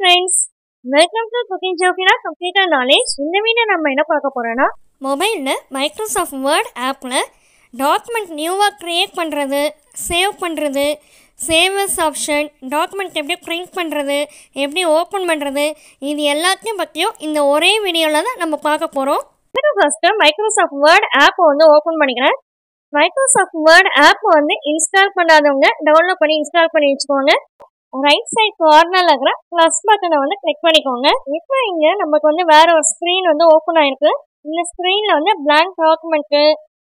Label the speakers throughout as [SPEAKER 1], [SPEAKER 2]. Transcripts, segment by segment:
[SPEAKER 1] friends, welcome to Cooking Jofina Computer Knowledge. இந்த video நம்ம என்ன பார்க்க போறோம்னா
[SPEAKER 2] மொபைலில் மைக்ரோசாஃப்ட் வேர்ட் ஆப்பில் டாக்குமெண்ட் நியூவாக க்ரியேட் பண்ணுறது, சேவ் பண்ணுறது, சேவஸ் ஆப்ஷன், டாக்குமெண்ட் எப்படி பிரிண்ட் பண்ணுறது, எப்படி ஓப்பன் பண்ணுறது, இது எல்லாத்தையும் பற்றியும் இந்த ஒரே வீடியோவில் தான் நம்ம பார்க்க போகிறோம்.
[SPEAKER 1] ஃபர்ஸ்ட் மைக்ரோசாஃப்ட் வேர்ட் ஆப் வந்து ஓப்பன் பண்ணிக்கிறேன். மைக்ரோசாஃப்ட் வேர்ட் ஆப் வந்து இன்ஸ்டால் பண்ணாதவங்க டவுன்லோட் பண்ணி இன்ஸ்டால் பண்ணி வச்சுக்கோங்க. ரைட் சைட் கார்னர்ல இருக்கிற ப்ளஸ் பட்டனை வந்து கிளிக் பண்ணிக்கோங்க. இப்போ இங்க நமக்கு வந்து வேற ஒரு ஸ்கிரீன் வந்து ஓப்பன் ஆயிருக்கு. இந்த ஸ்கிரீன்ல வந்து பிளாங்க் டாக்குமெண்ட்,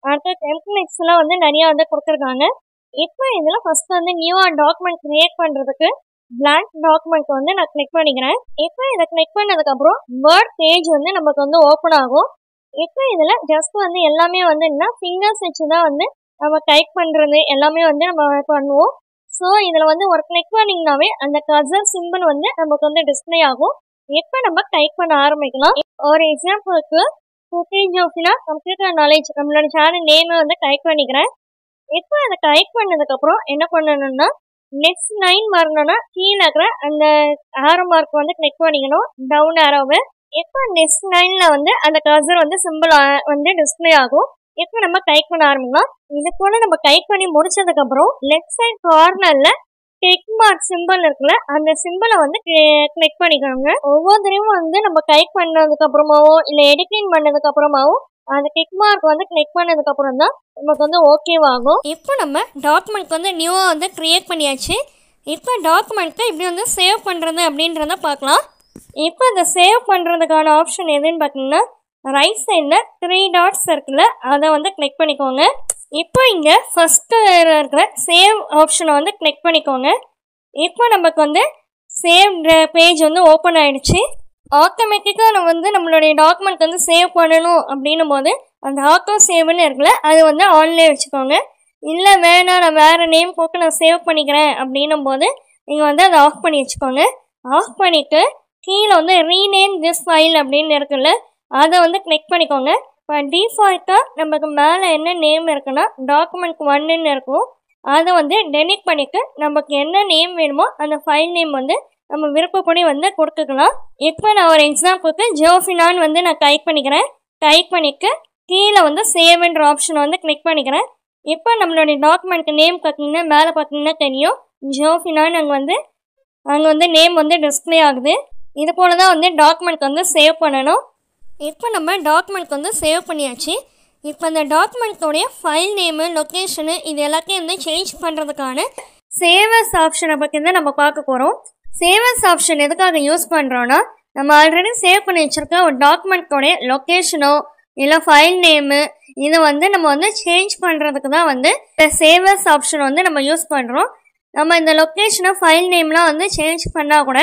[SPEAKER 1] அடுத்து டெம்ப்ளேட்ஸ் எல்லாம் வந்து நிறைய வந்து கொடுத்துருக்காங்க. இப்போ இதுல ஃபர்ஸ்ட் வந்து நியூவா டாக்குமெண்ட் கிரியேட் பண்றதுக்கு பிளாங்க் டாக்குமெண்ட் வந்து நான் கிளிக் பண்ணிக்கிறேன். இப்போ இதை கிளிக் பண்ணதுக்கு அப்புறம் வேர்ட் பேஜ் வந்து நமக்கு வந்து ஓப்பன் ஆகும். இப்போ இதுல ஜஸ்ட் வந்து எல்லாமே வந்து என்ன ஃபிங்கர்ஸ் வச்சுதான் வந்து நம்ம டைப் பண்றது எல்லாமே வந்து நம்ம பண்ணுவோம். ஸோ இதில் வந்து ஒரு கிளிக் பண்ணிங்கனாவே அந்த கர்சர் சிம்பிள் வந்து நமக்கு வந்து டிஸ்பிளே ஆகும். இப்போ நம்ம டைப் பண்ண ஆரம்பிக்கலாம். ஒரு எக்ஸாம்பிளுக்கு குக்கிங் ஜோஃபினா கம்ப்யூட்டர் நாலேஜ் நம்மளோட சேனல் நேமை வந்து டைப் பண்ணிக்கிறேன். இப்போ அதை டைப் பண்ணதுக்கப்புறம் என்ன பண்ணணும்னா நெக்ஸ்ட் லைன் வரணும்னா கீழே இருக்கிற அந்த ஆரோ மார்க் வந்து கிளிக் பண்ணிக்கணும், டவுன் ஆரோவை. இப்போ நெக்ஸ்ட் லைனில் வந்து அந்த கர்சர் வந்து சிம்பிள் வந்து டிஸ்பிளே ஆகும். இப்போ நம்ம டைப் பண்ண ஆரம்பிக்கலாம். இது போல நம்ம டைப் பண்ணி முடிச்சதுக்கு அப்புறம் லெஃப்ட் சைட் கார்னர்ல டிக் மார்க் சிம்பிள் இருக்குல்ல, அந்த சிம்பிளை வந்து கிளிக் பண்ணிக்கோங்க. ஒவ்வொருத்தரையும் வந்து நம்ம டைப் பண்ணதுக்கு அப்புறமாவோ இல்ல எடிட்டிங் பண்ணதுக்கு அப்புறமாவோ அந்த டிக் மார்க் வந்து கிளிக் பண்ணதுக்கு அப்புறம் தான் நமக்கு வந்து ஓகேவாகும்.
[SPEAKER 2] இப்போ நம்ம டாக்குமெண்ட் வந்து நியூவாக வந்து க்ரியேட் பண்ணியாச்சு. இப்போ டாக்குமெண்ட்டை இப்படி வந்து சேவ் பண்ணுறது அப்படின்றத பார்க்கலாம். இப்போ இந்த சேவ் பண்ணுறதுக்கான ஆப்ஷன் எதுன்னு பார்த்தீங்கன்னா ரைட் சைடில் 3 டாட்ஸ் இருக்குல்ல, அதை வந்து கிளிக் பண்ணிக்கோங்க. இப்போ இங்கே ஃபஸ்ட்டு இருக்கிற சேவ் ஆப்ஷனை வந்து கிளிக் பண்ணிக்கோங்க. இப்போ நமக்கு வந்து சேவ் பேஜ் வந்து ஓப்பன் ஆகிடுச்சு. ஆட்டோமேட்டிக்காக நம்ம வந்து நம்மளுடைய டாக்குமெண்ட் வந்து சேவ் பண்ணணும் அப்படின்னும் போது அந்த ஆட்டோ சேவ்னு இருக்குல்ல, அது வந்து ஆன்லேயே வச்சுக்கோங்க. இல்லை வேணாம் நான் வேறு நேம் போட்டு நான் சேவ் பண்ணிக்கிறேன் அப்படின்னும் போது நீங்கள் வந்து அதை ஆஃப் பண்ணி வச்சுக்கோங்க. ஆஃப் பண்ணிவிட்டு கீழே வந்து ரீநேம் திஸ் ஃபைல் அப்படின்னு இருக்குல்ல, அதை வந்து கிளிக் பண்ணிக்கோங்க. இப்போ டிஃபால்ட்டாக நமக்கு மேலே என்ன நேம் இருக்குன்னா டாக்குமெண்ட் 1ன்னு இருக்கும். அதை வந்து டெலிட் பண்ணிவிட்டு நமக்கு என்ன நேம் வேணுமோ அந்த ஃபைல் நேம் வந்து நம்ம விருப்பப்படி வந்து கொடுத்துக்கலாம். இப்போ நான் ஒரு எக்ஸாம்பிளுக்கு ஜோஃபினான்னு வந்து நான் டைப் பண்ணிக்கிறேன். டைப் பண்ணிவிட்டு கீழே வந்து சேவ்ன்ற ஆப்ஷனை வந்து கிளிக் பண்ணிக்கிறேன். இப்போ நம்மளுடைய டாக்குமெண்ட் நேம் பார்த்தீங்கன்னா மேலே பார்த்தீங்கன்னா தெரியும் ஜோஃபினான்னு அங்கே வந்து நேம் வந்து டிஸ்பிளே ஆகுது. இது போல் தான் வந்து டாக்குமெண்ட் வந்து சேவ் பண்ணணும். இப்போ நம்ம டாக்குமெண்ட் வந்து சேவ் பண்ணியாச்சு. இப்போ அந்த டாக்குமெண்ட்டோடைய ஃபைல் நேமு, லொக்கேஷனு இது எல்லாத்தையும் வந்து சேஞ்ச் பண்ணுறதுக்கான சேவஸ் ஆப்ஷனை பற்றி தான் நம்ம பார்க்க போகிறோம். சேவஸ் ஆப்ஷன் எதுக்காக யூஸ் பண்ணுறோன்னா நம்ம ஆல்ரெடி சேவ் பண்ணி வச்சுருக்க ஒரு டாக்குமெண்ட்டோடைய லொக்கேஷனோ இல்லை ஃபைல் நேமு இதை வந்து நம்ம வந்து சேஞ்ச் பண்ணுறதுக்கு தான் வந்து இந்த சேவஸ் ஆப்ஷன் வந்து நம்ம யூஸ் பண்ணுறோம். நம்ம இந்த லொக்கேஷனோ ஃபைல் நேம்லாம் வந்து சேஞ்ச் பண்ணால் கூட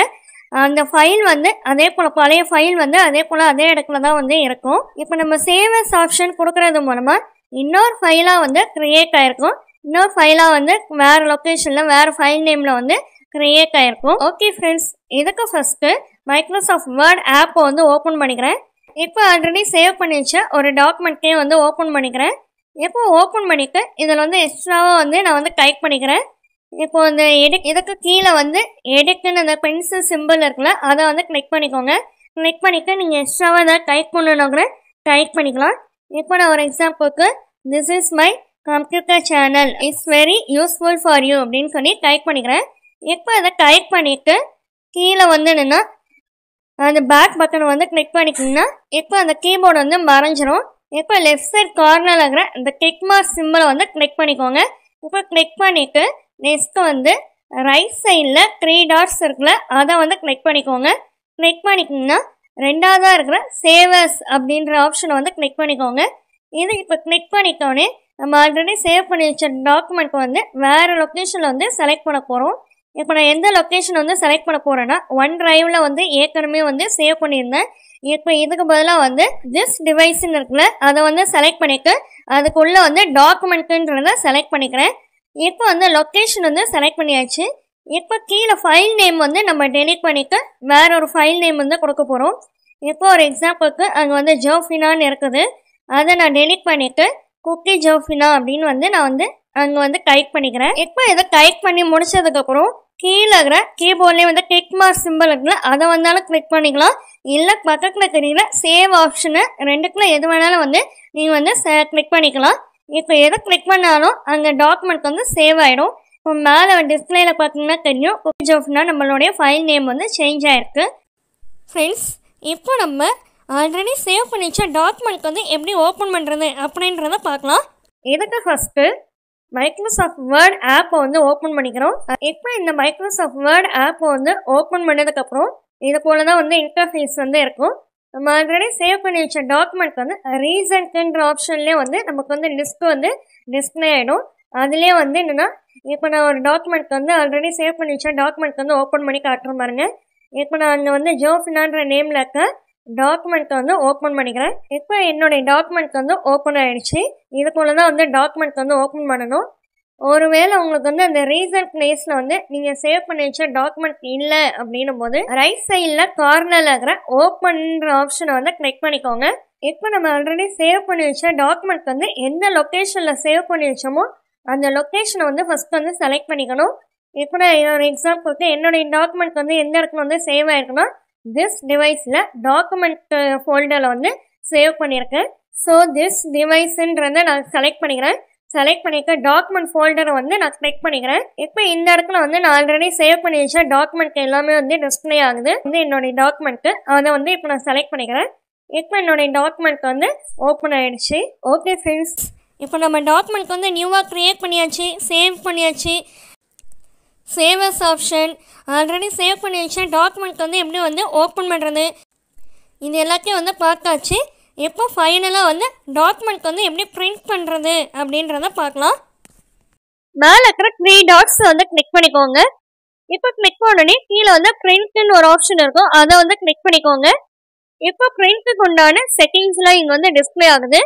[SPEAKER 2] அந்த ஃபைல் வந்து அதே போல் பழைய ஃபைல் வந்து அதே போல் அதே இடத்துல தான் வந்து இருக்கும். இப்போ நம்ம சேவஸ் ஆப்ஷன் கொடுக்கறது மூலமாக இன்னொரு ஃபைலாக வந்து க்ரியேட் ஆகிருக்கும். இன்னொரு ஃபைலாக வந்து வேறு லொக்கேஷனில் வேறு ஃபைல் நேமில் வந்து க்ரியேட் ஆகிருக்கும். ஓகே ஃப்ரெண்ட்ஸ், இதுக்கு ஃபஸ்ட்டு மைக்ரோசாஃப்ட் வேர்ட் ஆப்பை வந்து ஓப்பன் பண்ணிக்கிறேன். இப்போ ஆல்ரெடி சேவ் பண்ணி வச்ச ஒரு டாக்குமெண்ட்டே வந்து ஓப்பன் பண்ணிக்கிறேன். இப்போ ஓப்பன் பண்ணிவிட்டு இதில் வந்து எக்ஸ்ட்ராவாக வந்து நான் வந்து டைப் பண்ணிக்கிறேன். இப்போ இந்த இதுக்கு கீழே வந்து எடிட்டுன்னு அந்த பென்சில் சிம்பிள் இருக்குல்ல, அதை வந்து கிளிக் பண்ணிக்கோங்க. கிளிக் பண்ணிவிட்டு நீங்கள் எக்ஸ்ட்ராவாக ஏதாவது டைப் பண்ணணும் கூட டைப் பண்ணிக்கலாம். இப்போ நான் ஒரு எக்ஸாம்பிளுக்கு this is my computer channel it's very useful for you அப்படின்னு சொல்லி டைப் பண்ணிக்கிறேன். இப்போ அதை டைப் பண்ணிவிட்டு கீழே வந்து என்னென்னா அந்த பேக் பட்டனை வந்து கிளிக் பண்ணிக்கிங்கன்னா இப்போ அந்த கீபோர்டு வந்து மறைஞ்சிரும். இப்போ லெஃப்ட் சைட் கார்னரில் இருக்கிற அந்த டிக் மார்க் சிம்பிளை வந்து கிளிக் பண்ணிக்கோங்க. இப்போ கிளிக் பண்ணிவிட்டு நெக்ஸ்ட்டு வந்து ரைட் சைடில் 3 டாட்ஸ் இருக்குல்ல, அதை வந்து கிளிக் பண்ணிக்கோங்க. கிளிக் பண்ணிக்கிங்கன்னா ரெண்டாவதாக இருக்கிற சேவஸ் அப்படின்ற ஆப்ஷனை வந்து கிளிக் பண்ணிக்கோங்க. இது இப்போ கிளிக் பண்ணிட்டோன்னே நம்ம ஆல்ரெடி சேவ் பண்ணி வச்ச டாக்குமெண்ட் வந்து வேறு லொக்கேஷனில் வந்து செலக்ட் பண்ண போகிறோம். இப்போ நான் எந்த லொக்கேஷன் வந்து செலக்ட் பண்ண போகிறேன்னா ஒன் டிரைவில் வந்து ஏற்கனவே வந்து சேவ் பண்ணியிருந்தேன். இப்போ இதுக்கு பதிலாக வந்து திஸ் டிவைஸ்ன்னு இருக்குல்ல, அதை வந்து செலக்ட் பண்ணிவிட்டு அதுக்குள்ளே வந்து டாக்குமெண்ட்டுன்றதை செலக்ட் பண்ணிக்கிறேன். இப்போ வந்து லொக்கேஷன் வந்து செலக்ட் பண்ணியாச்சு. இப்போ கீழே ஃபைல் நேம் வந்து நம்ம டெலிட் பண்ணிவிட்டு வேற ஒரு ஃபைல் நேம் வந்து கொடுக்க போகிறோம். இப்போ ஒரு எக்ஸாம்பிளுக்கு அங்கே வந்து ஜோஃபினான்னு இருக்குது, அதை நான் டெலிட் பண்ணிவிட்டு குக்கி ஜோஃபினா அப்படின்னு வந்து நான் வந்து அங்கே வந்து டைப் பண்ணிக்கிறேன். இப்போ இதை டைப் பண்ணி முடிச்சதுக்கப்புறம் கீழே இருக்கிற கீபோர்ட்லேயே வந்து கிளிக் மார்க் சிம்பிள் இருக்குல்ல, அதை வந்தாலும் கிளிக் பண்ணிக்கலாம். இல்லை பக்கத்தில் தெரியுற சேவ் ஆப்ஷனு ரெண்டுக்குள்ள எது வேணாலும் வந்து நீங்கள் வந்து கிளிக் பண்ணிக்கலாம். இப்போ எதை கிளிக் பண்ணாலும் அங்கே டாக்குமெண்ட் வந்து சேவ் ஆகிடும். இப்போ மேலே டிஸ்பிளேயில் பார்த்தீங்கன்னா தெரியும் பேஜ் ஆஃப்னா நம்மளுடைய ஃபைல் நேம் வந்து சேஞ்ச் ஆகிருக்கு. ஃப்ரெண்ட்ஸ், இப்போ நம்ம ஆல்ரெடி சேவ் பண்ணி வச்ச டாக்குமெண்ட் வந்து எப்படி ஓப்பன் பண்ணுறது அப்படின்றத பார்க்கலாம். இதுக்கு ஃபஸ்ட்டு மைக்ரோசாஃப்ட் வேர்ட் ஆப்பை வந்து ஓப்பன் பண்ணிக்கிறோம். இப்போ இந்த மைக்ரோசாஃப்ட் வேர்ட் ஆப்பை வந்து ஓப்பன் பண்ணதுக்கப்புறம் இது போல தான் வந்து இன்டர்ஃபேஸ் வந்து இருக்கும். நம்ம ஆல்ரெடி சேவ் பண்ணி வச்ச டாக்குமெண்ட் வந்து ரீசன்ட்ன்ற ஆப்ஷன்லேயே வந்து நமக்கு வந்து லிஸ்ட் வந்து டிஸ்பிளே ஆகிடும். அதுலேயே வந்து என்னென்னா இப்போ நான் ஒரு டாக்குமெண்ட் வந்து ஆல்ரெடி சேவ் பண்ணி வச்ச டாக்குமெண்ட் வந்து ஓப்பன் பண்ணி காட்டுறேன் பாருங்க. இப்போ நான் அங்கே வந்து ஜோஃபினான்ற நேமில் இருக்க டாக்குமெண்ட் வந்து ஓப்பன் பண்ணிக்கிறேன். இப்போ என்னுடைய டாக்குமெண்ட் வந்து ஓப்பன் ஆகிடுச்சு. இது போல தான் வந்து டாக்குமெண்ட் வந்து ஓப்பன் பண்ணணும். ஒருவேளை உங்களுக்கு வந்து அந்த ரீசன்ட் பிளேஸில் வந்து நீங்கள் சேவ் பண்ணி வச்ச டாக்குமெண்ட் இல்லை அப்படின்னும் போது ரைட் சைடில் கார்னரில் இருக்கிற ஓப்பன்ற ஆப்ஷனை வந்து கிளிக் பண்ணிக்கோங்க. இப்போ நம்ம ஆல்ரெடி சேவ் பண்ணி வச்ச டாக்குமெண்ட் வந்து எந்த லொக்கேஷனில் சேவ் பண்ணி வச்சோமோ அந்த லொக்கேஷனை வந்து ஃபஸ்ட் வந்து செலக்ட் பண்ணிக்கணும். இப்போ நான் ஒரு எக்ஸாம்பிளுக்கு என்னுடைய டாக்குமெண்ட் வந்து எந்த இடத்துல வந்து சேவ் ஆயிருக்குன்னா திஸ் டிவைஸில் டாக்குமெண்ட் ஃபோல்டரில் வந்து சேவ் பண்ணியிருக்கேன். ஸோ திஸ் டிவைஸுன்றதை நான் செலக்ட் பண்ணிக்கிறேன். செலக்ட் பண்ணிக்க டாக்குமெண்ட் ஃபோல்டரை வந்து நான் கிளிக் பண்ணிக்கிறேன். இப்போ இந்த இடத்துல வந்து நான் ஆல்ரெடி சேவ் பண்ணி வச்ச டாக்குமெண்ட் எல்லாமே வந்து டிஸ்பிளே ஆகுது. வந்து என்னுடைய டாக்குமெண்ட்டு அதை வந்து இப்போ நான் செலக்ட் பண்ணிக்கிறேன். இப்போ என்னுடைய டாக்குமெண்ட் வந்து ஓப்பன் ஆகிடுச்சு. ஓகே ஃப்ரெண்ட்ஸ், இப்போ நம்ம டாக்குமெண்ட் வந்து நியூவாக க்ரியேட் பண்ணியாச்சு, சேவ் பண்ணியாச்சு. சேவஸ் ஆப்ஷன், ஆல்ரெடி சேவ் பண்ணி வச்ச டாக்குமெண்ட் வந்து எப்படி வந்து ஓப்பன் பண்ணுறது, இது எல்லாத்தையும் வந்து பார்த்தாச்சு. இப்போ ஃபைனலாக வந்து டாக்குமெண்ட் வந்து எப்படி பிரிண்ட் பண்ணுறது அப்படின்றத பார்க்கலாம்.
[SPEAKER 1] மேலே இருக்கிற 3 டாட்ஸ் வந்து கிளிக் பண்ணிக்கோங்க. இப்போ கிளிக் பண்ணோடனே கீழே வந்து பிரிண்ட்னு ஒரு ஆப்ஷன் இருக்கும், அதை வந்து கிளிக் பண்ணிக்கோங்க. இப்போ பிரிண்ட்டுக்கு உண்டான செட்டிங்ஸ்லாம் இங்கே வந்து டிஸ்பிளே ஆகுது.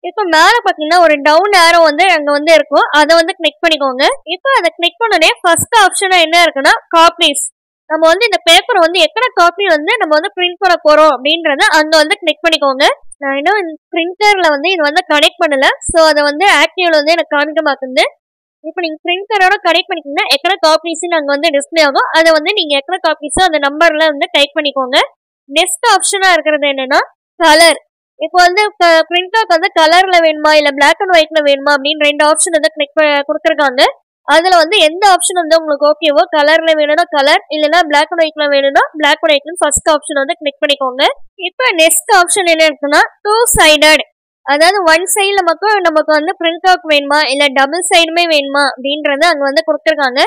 [SPEAKER 1] இப்போ மேலே பார்த்தீங்கன்னா ஒரு டவுன் ஏரோ வந்து அங்கே வந்து இருக்கும், அதை வந்து கிளிக் பண்ணிக்கோங்க. இப்போ அதை கிளிக் பண்ணோடனே ஃபர்ஸ்ட் ஆப்ஷனாக என்ன இருக்குன்னா காப்பீஸ். நம்ம வந்து இந்த பேப்பரை வந்து எத்தனை காப்பி வந்து நம்ம வந்து பிரிண்ட் பண்ண போகிறோம் அப்படின்றத அங்கே வந்து கிளிக் பண்ணிக்கோங்க. நான் இன்னும் பிரிண்டரில் வந்து இது வந்து கனெக்ட் பண்ணலை, ஸோ அதை வந்து ஆக்டிவ்ல வந்து எனக்கு காமிக்க மாட்டேங்குது. இப்போ நீங்கள் பிரிண்டரோட கனெக்ட் பண்ணிக்கிங்கன்னா எத்தனை காப்பீஸ்ன்னு அங்கே வந்து டிஸ்பிளே ஆகும். அதை வந்து நீங்கள் எத்தனை காப்பீஸோ அந்த நம்பரில் வந்து டைப் பண்ணிக்கோங்க. நெக்ஸ்ட் ஆப்ஷனாக இருக்கிறது என்னன்னா கலர். இப்போ வந்து பிரிண்டருக்கு வந்து கலரில் வேணுமா இல்லை பிளாக் அண்ட் ஒயிட்டில் வேணுமா அப்படின்னு 2 ஆப்ஷன் வந்து கிளிக் கொடுத்துருக்காங்க. அதில் வந்து எந்த ஆப்ஷன் வந்து உங்களுக்கு ஓகேவோ, கலரில் வேணும்னா கலர், இல்லைன்னா பிளாக் அண்ட் ஒயிட்டில் வேணும்னா பிளாக் அண்ட் ஒயிட்னு ஃபர்ஸ்ட் ஆப்ஷன் வந்து கிளிக் பண்ணிக்கோங்க. இப்போ நெக்ஸ்ட் ஆப்ஷன் என்ன இருக்குன்னா 2 சைடட், அதாவது 1 சைடில் மட்டும் நமக்கு வந்து பிரிண்ட் அவுட் வேணுமா இல்லை டபுள் சைடுமே வேணுமா அப்படின்றது அங்கே வந்து கொடுத்துருக்காங்க.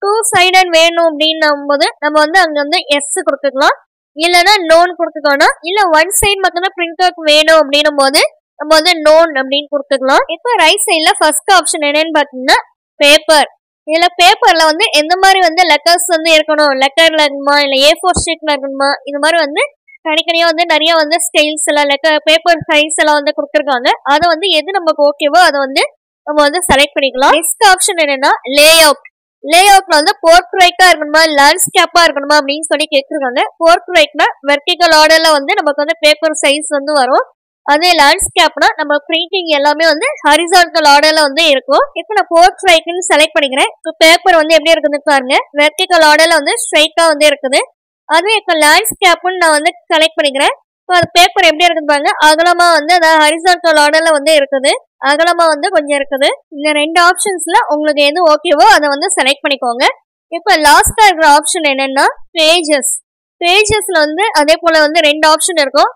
[SPEAKER 1] 2 சைடட் வேணும் அப்படின்னும் போது நம்ம வந்து அங்கே வந்து எஸ் கொடுத்துக்கலாம், இல்லைன்னா நோன் கொடுத்துக்கோனா. இல்லை 1 சைடு மட்டும் தான் பிரிண்ட் அவுட் வேணும் அப்படின்னும் போது நம்ம வந்து நோன் அப்படின்னு கொடுத்துக்கலாம். இப்போ ரைட் சைடில் ஃபர்ஸ்ட் ஆப்ஷன் என்னன்னு பார்த்தீங்கன்னா பேப்பர். இதில் பேப்பரில் வந்து எந்த மாதிரி வந்து லெட்டர்ஸ் வந்து இருக்கணும், லெட்டரில் இருக்கணுமா இல்லை A4 ஷீட்டில் இருக்கணுமா, இது மாதிரி வந்து தனித்தனியாக வந்து நிறைய வந்து ஸ்டைல்ஸ் எல்லாம் பேப்பர் சைஸ் எல்லாம் வந்து கொடுத்துருக்காங்க. அதை வந்து எது நமக்கு ஓகேவோ அதை வந்து நம்ம வந்து செலக்ட் பண்ணிக்கலாம். நெக்ஸ்ட் ஆப்ஷன் என்னன்னா லே அவுட். லே அவுட்ல வந்து போர்ட்ரைட்டா இருக்கணுமா லேண்ட்ஸ்கேப்பா இருக்கணுமா அப்படின்னு சொல்லி கேட்டிருக்காங்க. போர்ட்ரைட்னா வெர்டிகல் ஆர்டர்ல வந்து நமக்கு வந்து பேப்பர் சைஸ் வந்து வரும். அதே லேண்ட்ஸ்கேப்னா நம்ம பிரிண்டிங் எல்லாமே வந்து ஹரிசான்டல் ஆர்டர்ல வந்து இருக்கும். இப்போ நான் போர்ட்ரைட்னு செலக்ட் பண்ணிக்கிறேன். இப்போ பேப்பர் வந்து எப்படி இருக்குதுன்னு பாருங்க, வெர்டிகல் ஆர்டர்ல வந்து ஸ்ட்ரைட்டா வந்து இருக்குது. அதுவே இப்போ லேண்ட்ஸ்கேப்னு நான் வந்து செலக்ட் பண்ணிக்கிறேன். இப்போ அது பேப்பர் எப்படி இருக்குது பாருங்க, அகலமா வந்து அதாவது ஹரிசான்டல் ஆர்டர்ல வந்து இருக்குது, அகலமா வந்து கொஞ்சம் இருக்குது. இந்த 2 ஆப்ஷன்ஸ்ல உங்களுக்கு எது ஓகேவோ அதை வந்து செலக்ட் பண்ணிக்கோங்க. இப்போ லாஸ்டா இருக்கிற ஆப்ஷன் என்னன்னா பேஜஸ். பேஜஸ்ல வந்து அதே போல வந்து 2 ஆப்ஷன் இருக்கும்,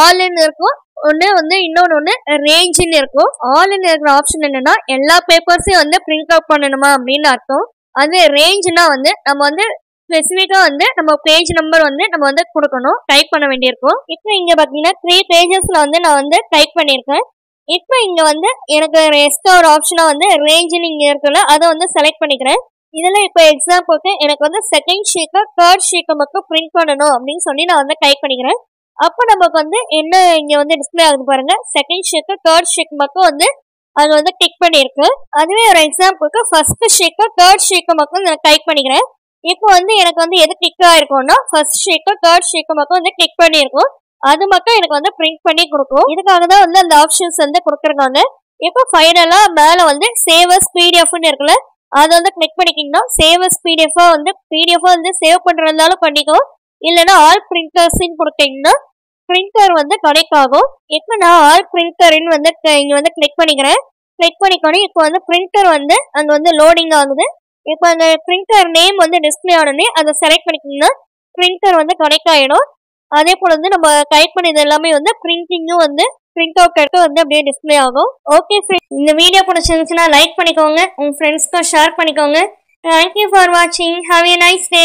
[SPEAKER 1] ஆல்னு இருக்கும், ஒன்று வந்து இன்னொன்று ஒன்று ரேஞ்சுன்னு இருக்கும். ஆல்னு இருக்கிற ஆப்ஷன் என்னன்னா எல்லா பேப்பர்ஸையும் வந்து பிரிண்ட் அவுட் பண்ணணுமா அப்படின்னு அர்த்தம். அது ரேஞ்சுனா வந்து நம்ம வந்து ஸ்பெசிஃபிக்காக வந்து நம்ம பேஜ் நம்பர் வந்து நம்ம வந்து கொடுக்கணும், டைப் பண்ண வேண்டியிருக்கும். இப்போ இங்கே பார்த்தீங்கன்னா 3 பேஜஸில் வந்து நான் வந்து டைப் பண்ணியிருக்கேன். இப்போ இங்கே வந்து எனக்கு எக்ஸ்ட்ரா ஒரு ஆப்ஷனாக வந்து ரேஞ்சுன்னு இங்கே இருக்குல்ல, அதை வந்து செலக்ட் பண்ணிக்கிறேன். இதில் இப்போ எக்ஸாம்பிளுக்கு எனக்கு வந்து செகண்ட் ஷீட்டை தேர்ட் ஷீட்டை மட்டும் பிரிண்ட் பண்ணணும் அப்படின்னு சொல்லி நான் வந்து டைப் பண்ணிக்கிறேன். அப்போ நமக்கு வந்து என்ன இங்கே வந்து டிஸ்பிளே ஆகுது பாருங்க, செகண்ட் ஷீட்டு தேர்ட் ஷீட் மட்டும் வந்து அது வந்து டிக் பண்ணியிருக்கு. அதுவே ஒரு எக்ஸாம்பிளுக்கு ஃபர்ஸ்ட் ஷீட்டை தேர்ட் ஷீட்டை மட்டும் நான் டைப் பண்ணிக்கிறேன். இப்போ வந்து எனக்கு வந்து எது கிளிக் ஆயிருக்கும்னா ஃபர்ஸ்ட் ஷீட்டோ தேர்ட் ஷீட்டோ மட்டும் வந்து கிளிக் பண்ணியிருக்கும், அது மட்டும் எனக்கு வந்து பிரிண்ட் பண்ணி கொடுக்கும். இதுக்காக தான் வந்து அந்த ஆப்ஷன்ஸ் வந்து கொடுத்துருக்காங்க. இப்போ ஃபைனலாக மேலே வந்து சேவ் அஸ் பிடிஎஃப்னு இருக்குல்ல, அதை வந்து கிளிக் பண்ணிக்கிங்கன்னா சேவ் அஸ் பிடிஎஃபா வந்து பிடிஎஃபா வந்து சேவ் பண்ணுறதுனாலும் பண்ணிக்கோ, இல்லைன்னா ஆல் பிரிண்டர்ஸ்ன்னு கொடுத்தீங்கன்னா பிரிண்டர் வந்து கனெக்ட் ஆகும். இப்போ நான் ஆல் பிரிண்டர்ன்னு வந்து இங்கே வந்து கிளிக் பண்ணிக்கிறேன். கிளிக் பண்ணிக்கணும். இப்போ வந்து பிரிண்டர் வந்து அங்கே வந்து லோடிங் ஆகுது. இப்போ அந்த பிரிண்டர் நேம் வந்து டிஸ்பிளே ஆனோடனே அதை செலக்ட் பண்ணிக்கிங்கன்னா பிரிண்டர் வந்து கனெக்ட் ஆகிடும். அதே போல் வந்து நம்ம டைப் பண்ணது எல்லாமே வந்து பிரிண்டிங்கும் வந்து பிரிண்ட் அவுட் எடுத்து வந்து அப்படியே டிஸ்பிளே ஆகும். ஓகே ஃப்ரெண்ட்ஸ், இந்த வீடியோ பிடிச்சிருந்துச்சுன்னா லைக் பண்ணிக்கோங்க, உங்கள் ஃப்ரெண்ட்ஸ்க்கும் ஷேர் பண்ணிக்கோங்க. தேங்க்யூ ஃபார் வாட்சிங். Have a nice day.